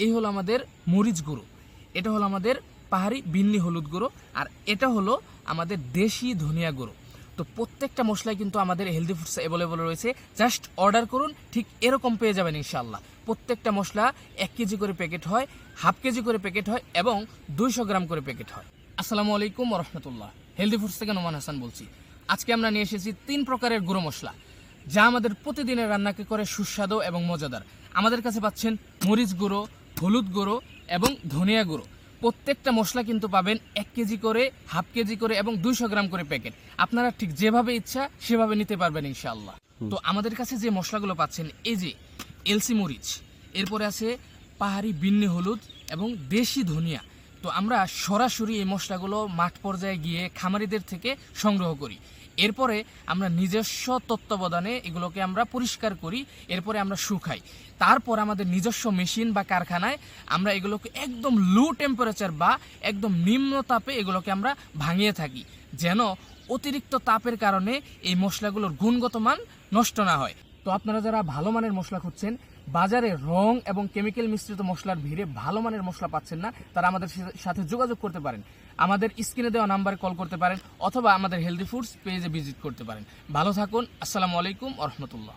এই হলো আমাদের মরিচ গুঁড়ো, এটা হলো আমাদের পাহাড়ি বিন্নি হলুদ গুঁড়ো, আর এটা হলো আমাদের দেশি ধনিয়া গুঁড়ো। তো প্রত্যেকটা মশলাই কিন্তু আমাদের হেলদি ফুডসে অ্যাভেলেবল রয়েছে। জাস্ট অর্ডার করুন, ঠিক এরকম পেয়ে যাবেন ইনশাআল্লাহ। প্রত্যেকটা মশলা 1 কেজি করে প্যাকেট হয়, হাফ কেজি করে প্যাকেট হয় এবং 200 গ্রাম করে প্যাকেট হয়। আসসালামু আলাইকুম ওয়া রাহমাতুল্লাহ। হেলদি ফুডস থেকে নোমান হাসান বলছি। আজকে আমরা নিয়ে এসেছি 3 প্রকারের গুঁড়ো মশলা, যা আমাদের প্রতিদিনের রান্নাকে করে সুস্বাদু এবং মজাদার। আমাদের কাছে পাচ্ছেন মরিচ গুঁড়ো, হলুদ গুঁড়ো এবং ধনিয়া গুঁড়ো। প্রত্যেকটা মশলা কিন্তু পাবেন 1 কেজি করে, হাফ কেজি করে এবং 200 গ্রাম করে প্যাকেট। আপনারা ঠিক যেভাবে ইচ্ছা সেভাবে নিতে পারবেন ইনশাআল্লাহ। তো আমাদের কাছে যে মশলাগুলো পাচ্ছেন, এই যে এলসি মরিচ, এরপরে আছে পাহাড়ি বিন্নি হলুদ এবং দেশি ধনিয়া। তো আমরা সরাসরি এই মশলাগুলো মাঠ পর্যায়ে গিয়ে খামারিদের থেকে সংগ্রহ করি। এরপরে আমরা নিজস্ব তত্ত্বাবধানে এগুলোকে আমরা পরিষ্কার করি, এরপরে আমরা শুকাই। তারপর আমাদের নিজস্ব মেশিন বা কারখানায় আমরা এগুলোকে একদম লো টেম্পারেচার বা একদম নিম্ন তাপে এগুলোকে আমরা ভাঙিয়ে থাকি, যেন অতিরিক্ত তাপের কারণে এই মশলাগুলোর গুণগত মান নষ্ট না হয়। তো আপনারা যারা ভালো মানের মশলা খুঁজছেন, বাজারে রং এবং কেমিক্যাল মিশ্রিত মশলার ভিড়ে ভালো মানের মশলা পাচ্ছেন না, তারা আমাদের সাথে যোগাযোগ করতে পারেন। আমাদের স্ক্রিনে দেওয়া নাম্বারে কল করতে পারেন অথবা আমাদের হেলদি ফুডস পেজে ভিজিট করতে পারেন। ভালো থাকুন। আসসালামু আলাইকুম ওয়া রাহমাতুল্লাহ।